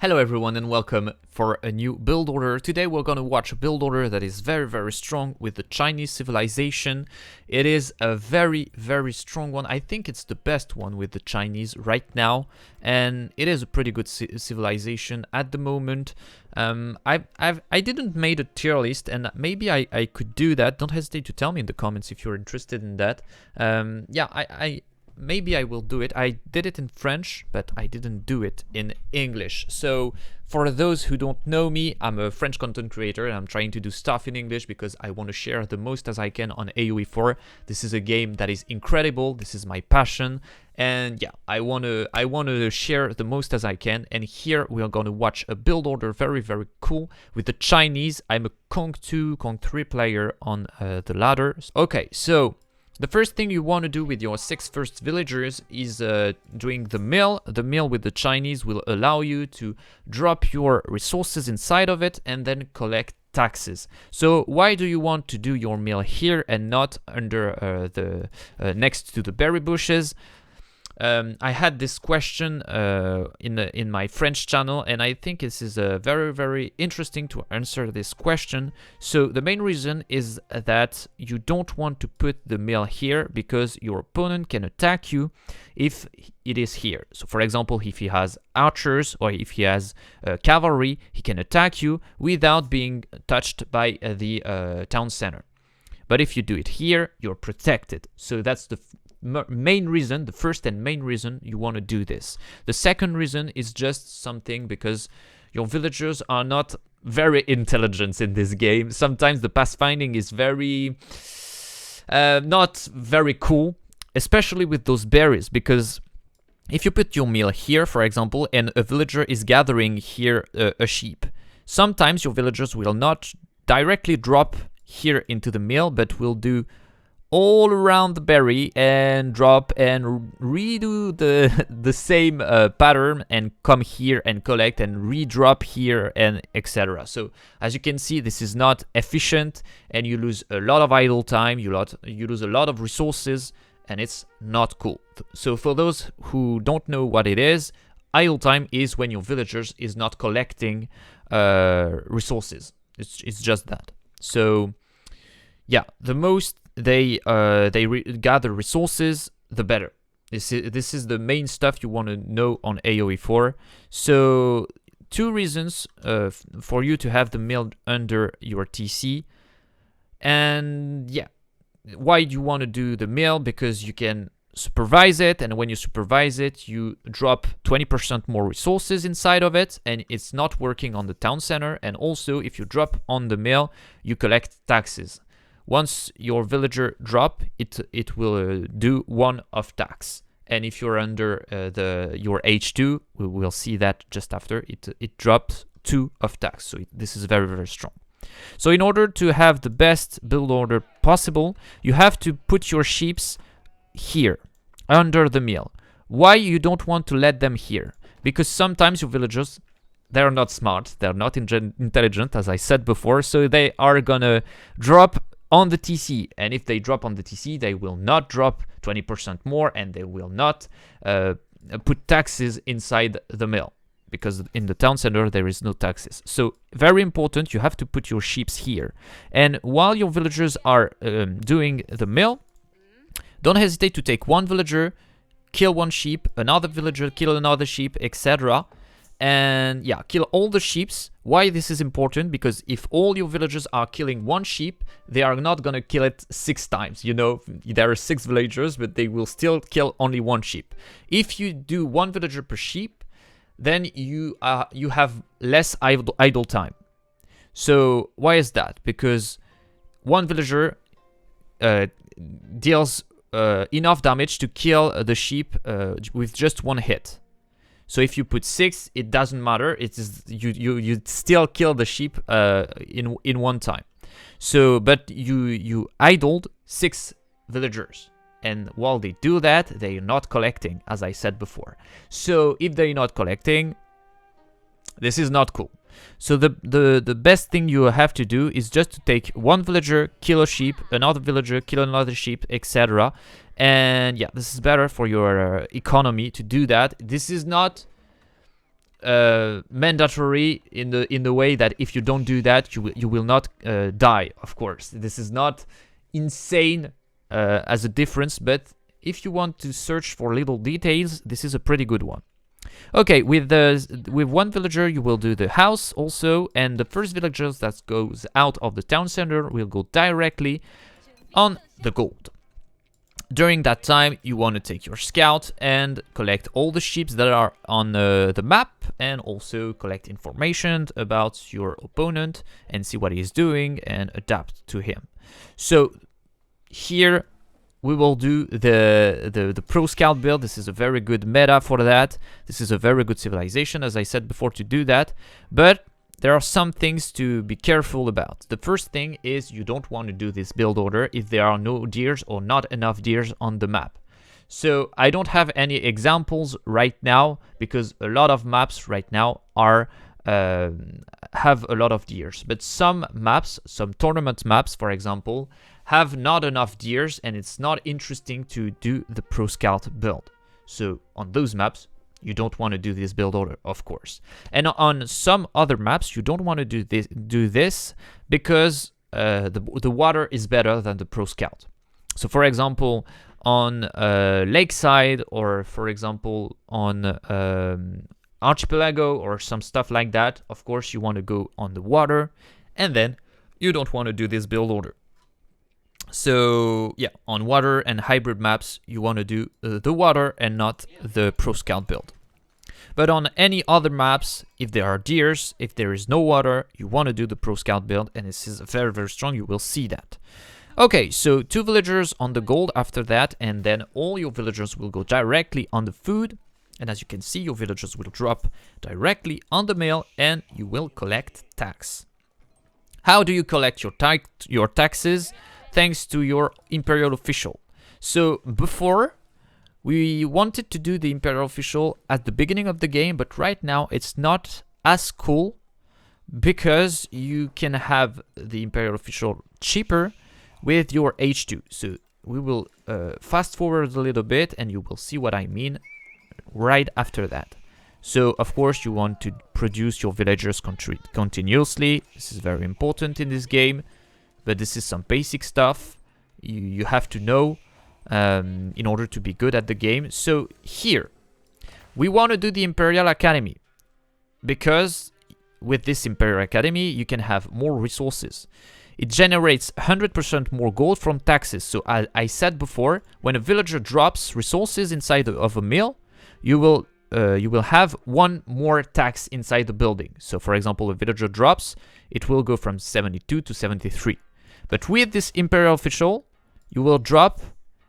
Hello everyone and welcome for a new build order. Today we're going to watch a build order that is very strong with the Chinese civilization. It is a very strong one. I think it's the best one with the Chinese right now, and it is a pretty good civilization at the moment. I didn't made a tier list, and maybe I could do that. Don't hesitate to tell me in the comments if you're interested in that. Maybe I will do it. I did it in French, but I didn't do it in English. So for those who don't know me, I'm a French content creator and I'm trying to do stuff in English because I want to share the most as I can on AOE 4. This is a game that is incredible. This is my passion. And yeah, I want to share the most as I can. And here we are going to watch a build order very cool with the Chinese. I'm a Kong 2, Kong 3 player on the ladder. Okay, so the first thing you want to do with your 6 first villagers is doing the mill. The mill with the Chinese will allow you to drop your resources inside of it and then collect taxes. So why do you want to do your mill here and not under next to the berry bushes? I had this question in my French channel, and I think this is very interesting to answer this question. So the main reason is that you don't want to put the mill here because your opponent can attack you if it is here. So for example, if he has archers or if he has cavalry, he can attack you without being touched by the town center. But if you do it here, you're protected. So that's the main reason, the first and main reason you want to do this. The second reason is just something because your villagers are not very intelligent in this game. Sometimes the pathfinding is very not very cool, especially with those berries, because if you put your mill here, for example, and a villager is gathering here a sheep, sometimes your villagers will not directly drop here into the mill, but will do all around the berry and drop and redo the same pattern and come here and collect and redrop here and etc. So as you can see, this is not efficient and you lose a lot of idle time, you lose a lot of resources, and it's not cool. So for those who don't know what it is, idle time is when your villagers is not collecting resources. It's just that. So yeah, the most they gather resources, the better. This is the main stuff you want to know on AOE 4. So 2 reasons for you to have the mill under your TC. And yeah, why do you want to do the mill? Because you can supervise it, and when you supervise it, you drop 20% more resources inside of it, and it's not working on the town center. And also, if you drop on the mill, you collect taxes. Once your villager drop, it will do 1 of tax. And if you're under your H2, we will see that just after, it drops 2 of tax. So this is very strong. So in order to have the best build order possible, you have to put your sheeps here, under the mill. Why you don't want to let them here? Because sometimes your villagers, they're not smart, they're not intelligent, as I said before, so they are gonna drop on the TC, and if they drop on the TC, they will not drop 20% more, and they will not put taxes inside the mill, because in the town center there is no taxes. So very important, you have to put your sheeps here. And while your villagers are doing the mill, don't hesitate to take 1 villager, kill 1 sheep, another villager, kill another sheep, etc. And yeah, kill all the sheeps. Why this is important? Because if all your villagers are killing 1 sheep, they are not gonna kill it 6 times. You know, there are 6 villagers, but they will still kill only 1 sheep. If you do 1 villager per sheep, then you have less idle time. So why is that? Because 1 villager deals enough damage to kill the sheep with just 1 hit. So if you put 6, it doesn't matter. It is you still kill the sheep in 1 time. So but you idled 6 villagers, and while they do that, they are not collecting, as I said before. So if they're not collecting, this is not cool. So the best thing you have to do is just to take 1 villager, kill a sheep, another villager, kill another sheep, etc. And yeah, this is better for your economy to do that. This is not mandatory in the way that if you don't do that, you will not die. Of course, this is not insane as a difference, but if you want to search for little details, this is a pretty good one. Okay, with one villager you will do the house also, and the first villager that goes out of the town center will go directly on the gold. During that time, you want to take your scout and collect all the ships that are on the map, and also collect information about your opponent and see what he's doing and adapt to him. So here we will do the pro scout build. This is a very good meta for that. This is a very good civilization, as I said before, to do that. But there are some things to be careful about. The first thing is you don't want to do this build order if there are no deers or not enough deers on the map. So I don't have any examples right now because a lot of maps right now are have a lot of deers. But some maps, some tournament maps, for example, have not enough deers, and it's not interesting to do the pro scout build. So on those maps, you don't want to do this build order, of course. And on some other maps, you don't want to do this because the water is better than the pro scout. So for example, on Lakeside, or for example on Archipelago or some stuff like that, of course you want to go on the water, and then you don't want to do this build order. So yeah, on water and hybrid maps, you want to do the water and not the pro scout build. But on any other maps, if there are deers, if there is no water, you want to do the pro scout build, and this is very, very strong. You will see that. Okay, so 2 villagers on the gold after that, and then all your villagers will go directly on the food. And as you can see, your villagers will drop directly on the mill, and you will collect tax. How do you collect your taxes? Thanks to your imperial official. So before, we wanted to do the imperial official at the beginning of the game, but right now it's not as cool because you can have the imperial official cheaper with your H2. So we will fast forward a little bit and you will see what I mean right after that. So of course you want to produce your villagers continuously. This is very important in this game. But this is some basic stuff you have to know in order to be good at the game. So here, we want to do the Imperial Academy because with this Imperial Academy, you can have more resources. It generates 100% more gold from taxes. So I said before, when a villager drops resources inside of a mill, you will have one more tax inside the building. So for example, a villager drops, it will go from 72 to 73. But with this imperial official, you will drop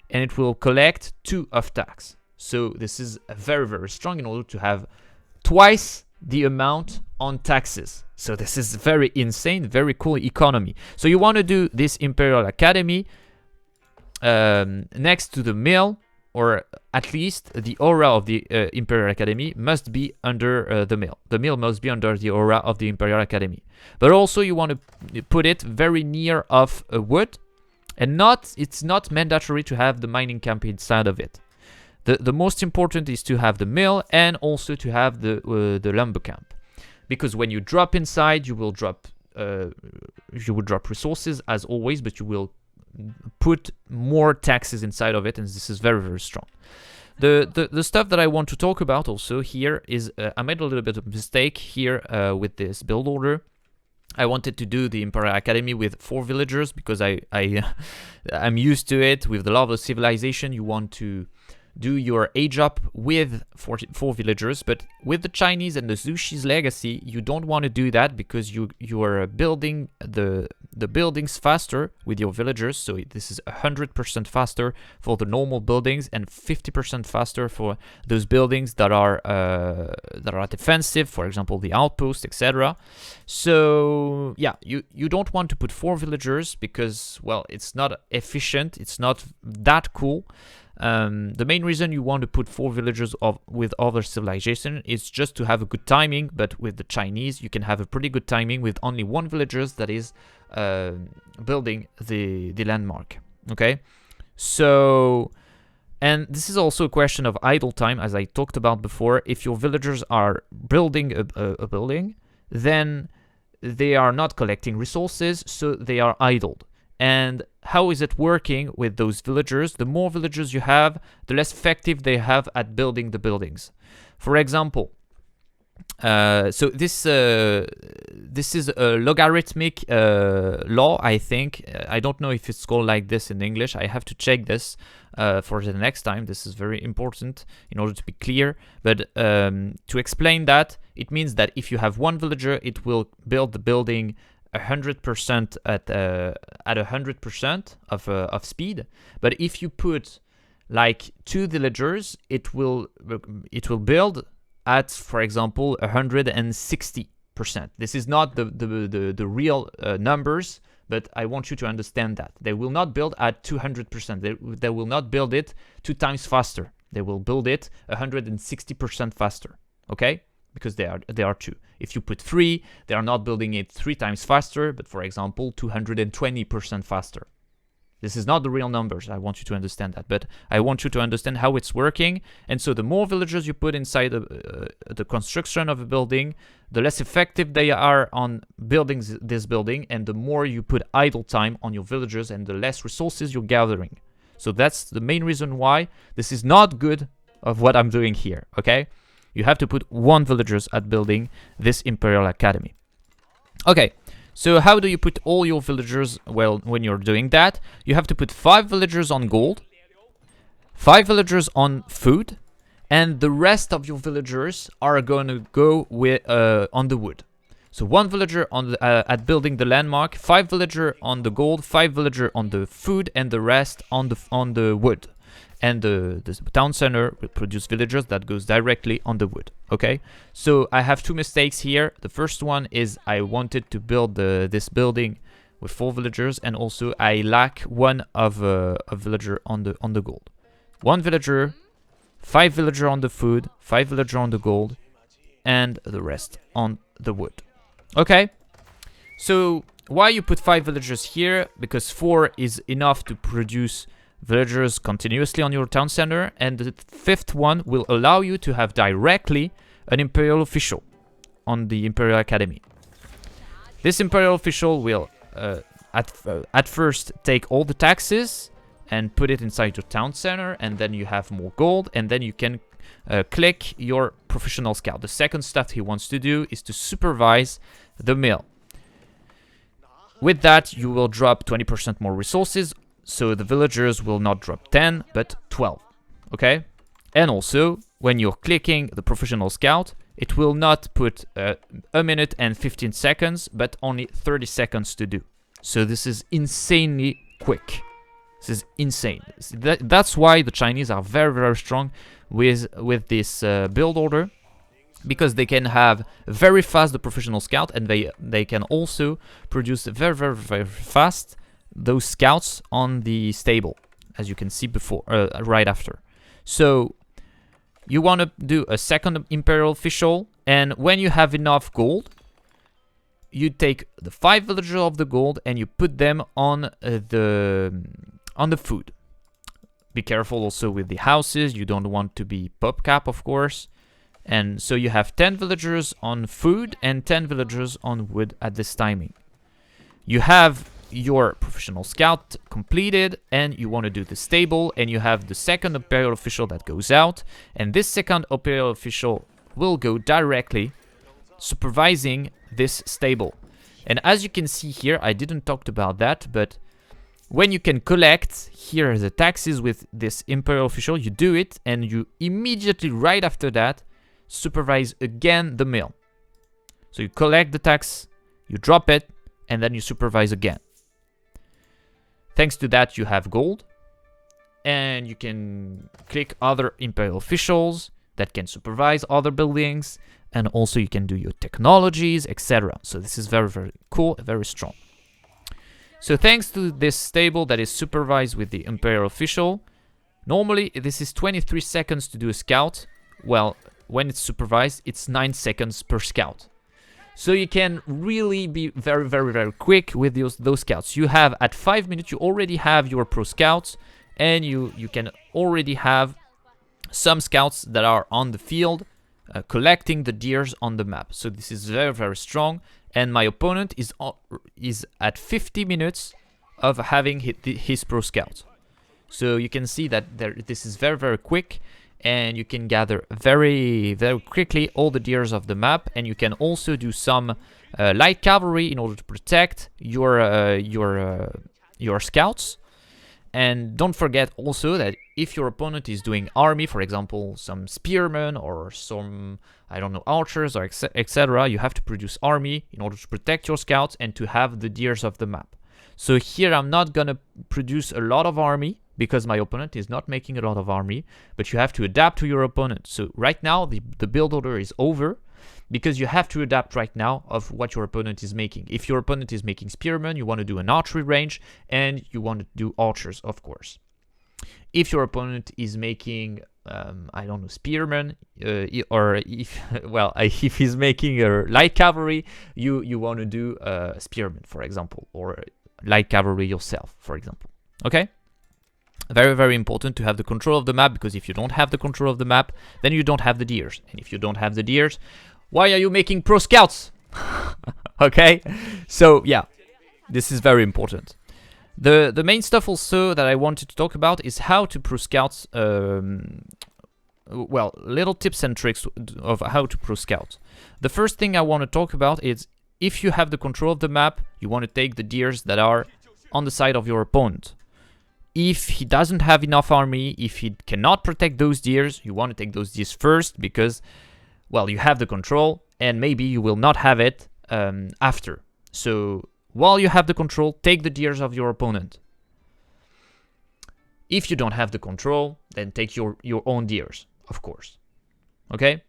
and it will collect 2 of tax. So this is very, very strong in order to have twice the amount on taxes. So this is very insane, very cool economy. So you want to do this Imperial Academy next to the mill, or at least the aura of the Imperial Academy must be under the mill. The mill must be under the aura of the Imperial Academy. But also you want to put it very near of a wood, and it's not mandatory to have the mining camp inside of it. The most important is to have the mill and also to have the lumber camp, because when you drop inside, you will drop resources as always, but you will put more taxes inside of it, and this is very, very strong. The stuff that I want to talk about also here is I made a little bit of mistake here with this build order. I wanted to do the Imperial Academy with 4 villagers because I'm used to it. With the Love of Civilization, you want to do your age up with 4 villagers, but with the Chinese and the Zushi's legacy, you don't want to do that because you are building the buildings faster with your villagers. So this is 100% faster for the normal buildings and 50% faster for those buildings that are defensive, for example the outpost, etc. So yeah, you don't want to put 4 villagers because, well, it's not efficient, it's not that cool. The main reason you want to put 4 villagers with other civilization is just to have a good timing, but with the Chinese you can have a pretty good timing with only 1 villager that is building the landmark. Okay, so And this is also a question of idle time, as I talked about before. If your villagers are building a building, then they are not collecting resources, so they are idled. And how is it working with those villagers? The more villagers you have, the less effective they have at building the buildings. For example, so this is a logarithmic law, I think. I don't know if it's called like this in English. I have to check this for the next time. This is very important in order to be clear. But to explain that, it means that if you have one villager, it will build the building 100% at 100% of speed. But if you put like 2 villagers, it will build at, for example, 160%. This is not the real numbers, but I want you to understand that. They will not build at 200%. They will not build it 2 times faster. They will build it 160% faster, okay? Because they are 2. If you put 3, they are not building it 3 times faster, but for example, 220% faster. This is not the real numbers. I want you to understand that, but I want you to understand how it's working. And so the more villagers you put inside the construction of a building, the less effective they are on building this building, and the more you put idle time on your villagers and the less resources you're gathering. So that's the main reason why this is not good of what I'm doing here, okay? You have to put 1 villagers at building this Imperial Academy. Okay. So how do you put all your villagers? Well, when you're doing that, you have to put 5 villagers on gold, 5 villagers on food, and the rest of your villagers are going to go with on the wood. So 1 villager on the, at building the landmark, 5 villager on the gold, 5 villager on the food, and the rest on the wood. And the town center will produce villagers that goes directly on the wood. Okay, so I have 2 mistakes here. The first one is I wanted to build this building with 4 villagers, and also I lack one of a villager on the gold. 1 villager, 5 villager on the food, 5 villager on the gold, and the rest on the wood. Okay, so why you put 5 villagers here? Because 4 is enough to produce villagers continuously on your town center, and the 5th one will allow you to have directly an imperial official on the Imperial Academy. This imperial official will at first take all the taxes and put it inside your town center, and then you have more gold, and then you can click your professional scout. The second stuff he wants to do is to supervise the mill. With that, you will drop 20% more resources. So the villagers will not drop 10, but 12, okay? And also, when you're clicking the professional scout, it will not put 1 minute and 15 seconds, but only 30 seconds to do. So this is insanely quick. This is insane. That's why the Chinese are very, very strong with this build order, because they can have very fast the professional scout, and they can also produce very, very, very fast those scouts on the stable, as you can see before, right after. So you want to do a second imperial official, and when you have enough gold, you take the 5 villagers of the gold and you put them on the food. Be careful also with the houses. You don't want to be pop cap, of course. And so you have 10 villagers on food and 10 villagers on wood at this timing. You have your professional scout completed, and you want to do the stable, and you have the second imperial official that goes out, and this second imperial official will go directly supervising this stable. And as you can see here, I didn't talk about that, but when you can collect here the taxes with this imperial official, you do it, and you immediately right after that supervise again the mill. So you collect the tax, you drop it, and then you supervise again. Thanks to that, you have gold, and you can click other imperial officials that can supervise other buildings, and also you can do your technologies, etc. So this is very, very cool, very strong. So thanks to this stable that is supervised with the imperial official, normally this is 23 seconds to do a scout. Well, when it's supervised, it's 9 seconds per scout. So you can really be very, very, very quick with those scouts. You have, at 5 minutes, you already have your pro scouts, and you can already have some scouts that are on the field collecting the deers on the map. So this is very, very strong, and my opponent is at 50 minutes of having his pro scout. So you can see that this is very, very quick, and you can gather very, very quickly all the deers of the map, and you can also do some light cavalry in order to protect your scouts. And don't forget also that if your opponent is doing army, for example, some spearmen or some, I don't know, archers or etc., you have to produce army in order to protect your scouts and to have the deers of the map. So here I'm not gonna produce a lot of army because my opponent is not making a lot of army, but you have to adapt to your opponent. So right now the build order is over because you have to adapt right now of what your opponent is making. If your opponent is making spearmen, you want to do an archery range, and you want to do archers, of course. If your opponent is making, I don't know, spearmen, or if, well, if he's making a light cavalry, you want to do spearmen, for example, or light cavalry yourself, for example. Okay? Very, very important to have the control of the map, because if you don't have the control of the map, then you don't have the deers. And if you don't have the deers, why are you making pro scouts? Okay? So, yeah, this is very important. The main stuff also that I wanted to talk about is how to pro scout, well, little tips and tricks of how to pro scout. The first thing I want to talk about is if you have the control of the map, you want to take the deers that are on the side of your opponent. If he doesn't have enough army, if he cannot protect those deers, you want to take those deers first because, well, you have the control and maybe you will not have it after. So while you have the control, take the deers of your opponent. If you don't have the control, then take your own deers, of course. Okay?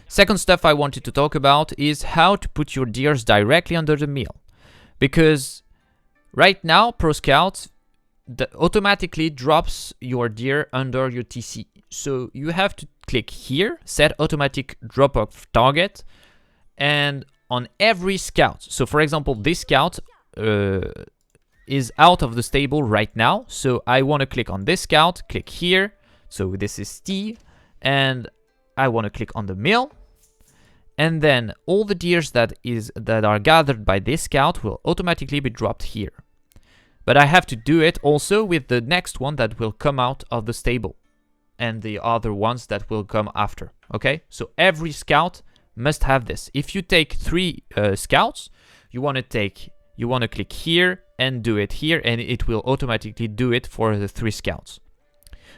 Second stuff I wanted to talk about is how to put your deers directly under the mill. Because right now, Pro Scout automatically drops your deer under your TC. So you have to click here, set automatic drop off target, and on every scout. So for example, this scout is out of the stable right now. So I want to click on this scout, click here. So this is T, and I want to click on the mill. And then all the deers that are gathered by this scout will automatically be dropped here. But I have to do it also with the next one that will come out of the stable and the other ones that will come after. Okay, so every scout must have this. If you take 3 scouts, you want to click here and do it here, and it will automatically do it for the 3 scouts.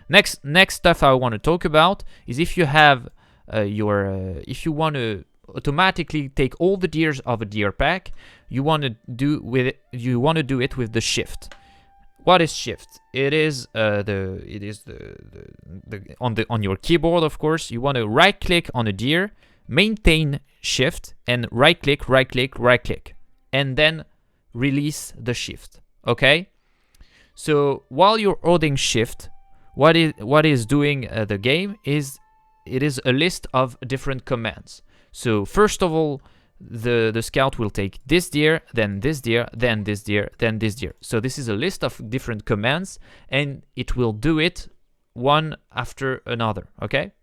Next stuff I want to talk about is if you have if you want to automatically take all the deers of a deer pack, you want to do it with the shift. What is shift? It is on your keyboard, of course. You want to right click on a deer, maintain shift, and right click, and then release the shift. Okay? So while you're holding shift, what is doing the game is it is a list of different commands. So first of all, the scout will take this deer, then this deer, then this deer, then this deer. So this is a list of different commands, and it will do it one after another. Okay?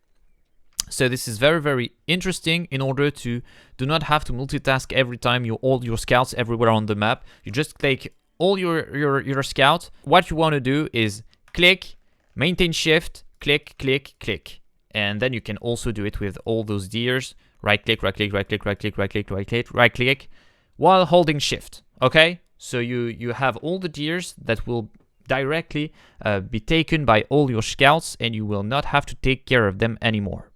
So this is very, very interesting in order to do not have to multitask every time you hold your scouts everywhere on the map. You just take all your scouts. What you want to do is click, maintain shift, click, click, click. And then you can also do it with all those deers. Right click, right click, right click, right click, right click, right click, right click, while holding shift. Okay? So you have all the deers that will directly be taken by all your scouts, and you will not have to take care of them anymore.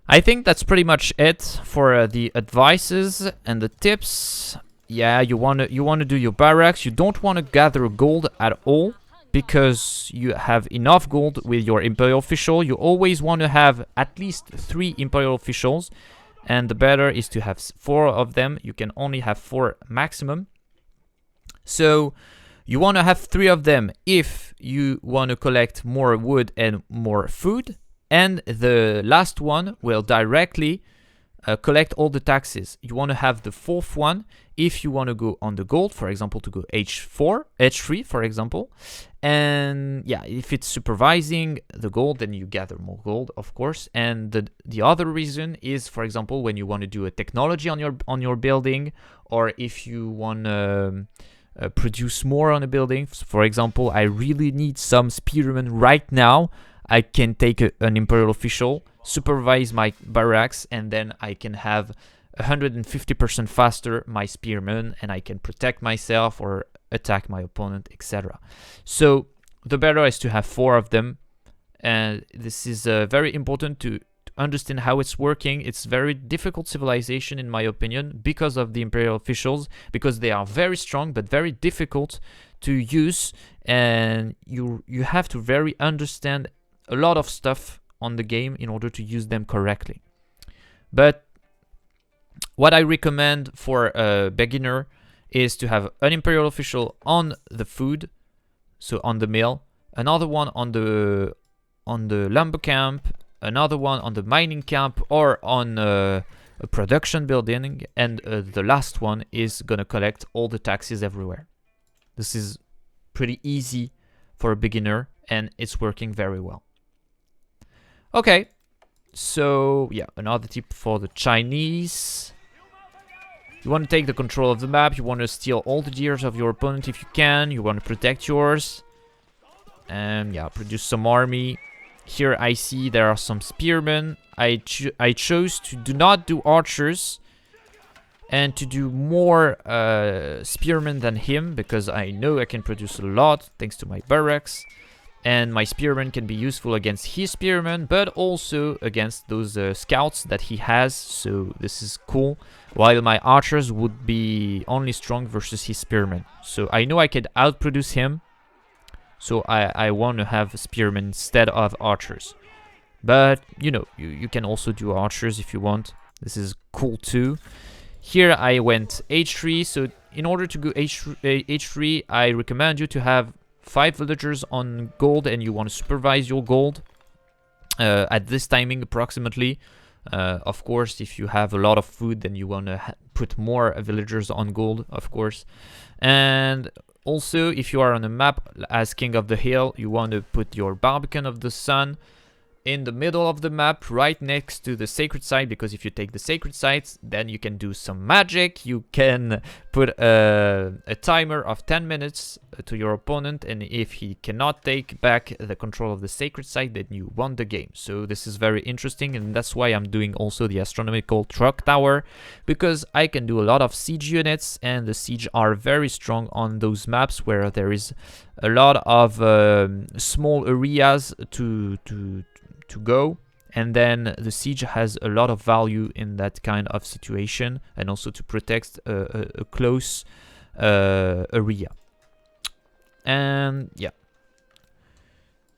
I think that's pretty much it for the advices and the tips. Yeah, you wanna do your barracks. You don't want to gather gold at all, because you have enough gold with your Imperial official. You always want to have at least 3 Imperial officials, and the better is to have 4 of them. You can only have 4 maximum. So you want to have 3 of them if you want to collect more wood and more food, and the last one will directly collect all the taxes. You want to have the fourth one if you want to go on the gold, for example, to go H3, for example. And yeah, if it's supervising the gold, then you gather more gold, of course. And the other reason is, for example, when you want to do a technology on your building, or if you want to produce more on a building. For example, I really need some spearmen right now. I can take an imperial official, supervise my barracks, and then I can have 150% faster my spearmen, and I can protect myself or attack my opponent, etc. So the better is to have 4 of them, and this is very important to understand how it's working. It's very difficult civilization in my opinion because of the imperial officials, because they are very strong but very difficult to use, and you have to very understand a lot of stuff on the game in order to use them correctly. But what I recommend for a beginner is to have an imperial official on the food, so on the mill, another one on the lumber camp, another one on the mining camp or on a production building, and the last one is gonna collect all the taxes everywhere. This is pretty easy for a beginner and it's working very well. Okay, so yeah, another tip for the Chinese. You want to take the control of the map, you want to steal all the deers of your opponent if you can, you want to protect yours. And yeah, produce some army. Here I see there are some spearmen. I chose to do not do archers and to do more spearmen than him, because I know I can produce a lot thanks to my barracks. And my spearmen can be useful against his spearmen, but also against those scouts that he has. So this is cool. While my archers would be only strong versus his spearmen. So I know I could outproduce him. So I want to have spearmen instead of archers. But, you know, you can also do archers if you want. This is cool too. Here I went H3. So in order to go H3, I recommend you to have 5 villagers on gold, and you want to supervise your gold at this timing approximately. Of course, if you have a lot of food, then you want to put more villagers on gold, of course. And also, if you are on a map as King of the Hill, you want to put your Barbican of the Sun in the middle of the map, right next to the sacred site, because if you take the sacred sites, then you can do some magic. You can put a timer of 10 minutes to your opponent, and if he cannot take back the control of the sacred site, then you won the game. So this is very interesting, and that's why I'm doing also the astronomical truck tower, because I can do a lot of siege units, and the siege are very strong on those maps where there is a lot of small areas to go, and then the siege has a lot of value in that kind of situation, and also to protect a close area. And yeah,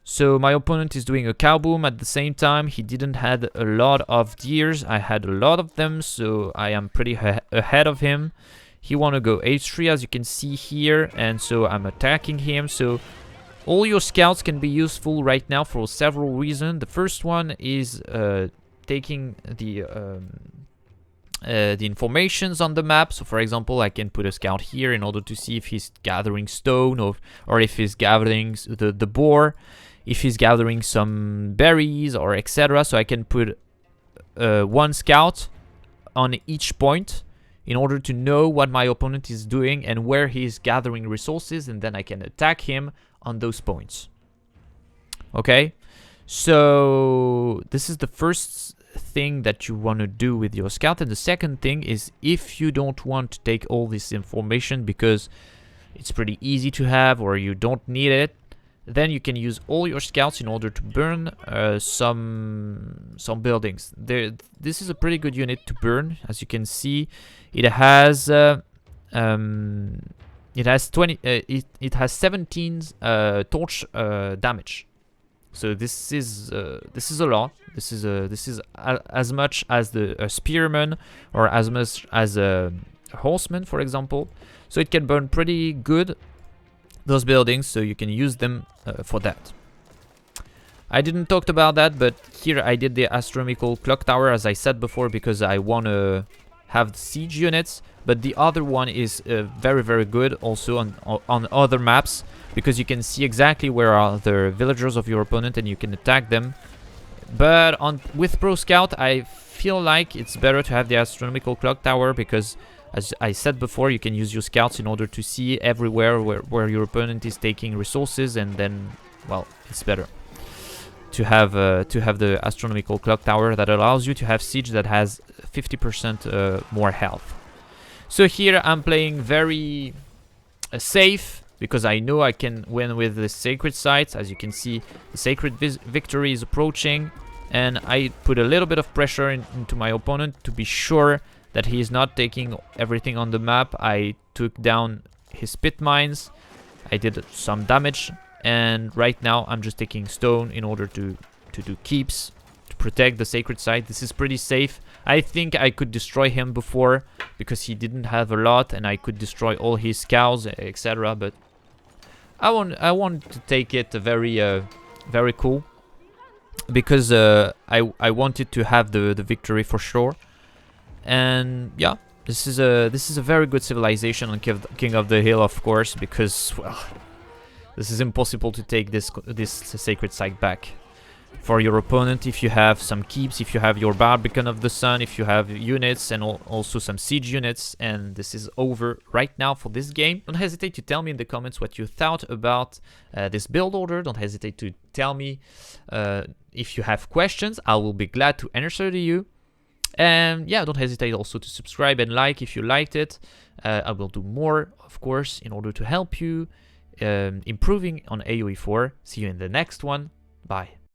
so my opponent is doing a cow boom at the same time. He didn't had a lot of deers, I had a lot of them, so I am pretty ahead of him. He want to go H3 as you can see here, and so I'm attacking him. So all your scouts can be useful right now for several reasons. The first one is taking the informations on the map. So for example, I can put a scout here in order to see if he's gathering stone, or if he's gathering the boar, if he's gathering some berries or etc. So I can put one scout on each point in order to know what my opponent is doing and where he's gathering resources, and then I can attack him on those points. Okay, so this is the first thing that you want to do with your scout. And the second thing is, if you don't want to take all this information because it's pretty easy to have or you don't need it, then you can use all your scouts in order to burn some buildings. This is a pretty good unit to burn. As you can see, it has 17 torch damage. So this is a lot. This is as much as the spearman, or as much as a horseman, for example. So it can burn pretty good those buildings. So you can use them for that. I didn't talk about that, but here I did the astronomical clock tower, as I said before, because I want to have siege units. But the other one is very, very good also on other maps, because you can see exactly where are the villagers of your opponent and you can attack them. But with Pro Scout, I feel like it's better to have the astronomical clock tower, because as I said before, you can use your scouts in order to see everywhere where your opponent is taking resources, and then, well, it's better to have the astronomical clock tower that allows you to have siege that has 50% more health. So here I'm playing very safe, because I know I can win with the sacred sites. As you can see, the sacred victory is approaching, and I put a little bit of pressure into my opponent to be sure that he is not taking everything on the map. I took down his pit mines, I did some damage, and right now I'm just taking stone in order to do keeps, to protect the sacred site. This is pretty safe. I think I could destroy him before, because he didn't have a lot, and I could destroy all his cows, etc. But I want to take it very cool, because I wanted to have the victory for sure. And yeah, this is a very good civilization on King of the Hill, of course, because, well, this is impossible to take this sacred site back for your opponent if you have some keeps, if you have your Barbican of the Sun, if you have units, and also some siege units. And this is over right now for this game. Don't hesitate to tell me in the comments what you thought about this build order. Don't hesitate to tell me if you have questions. I will be glad to answer to you. And yeah, don't hesitate also to subscribe and like if you liked it. I will do more, of course, in order to help you improving on AOE 4. See you in the next one. Bye.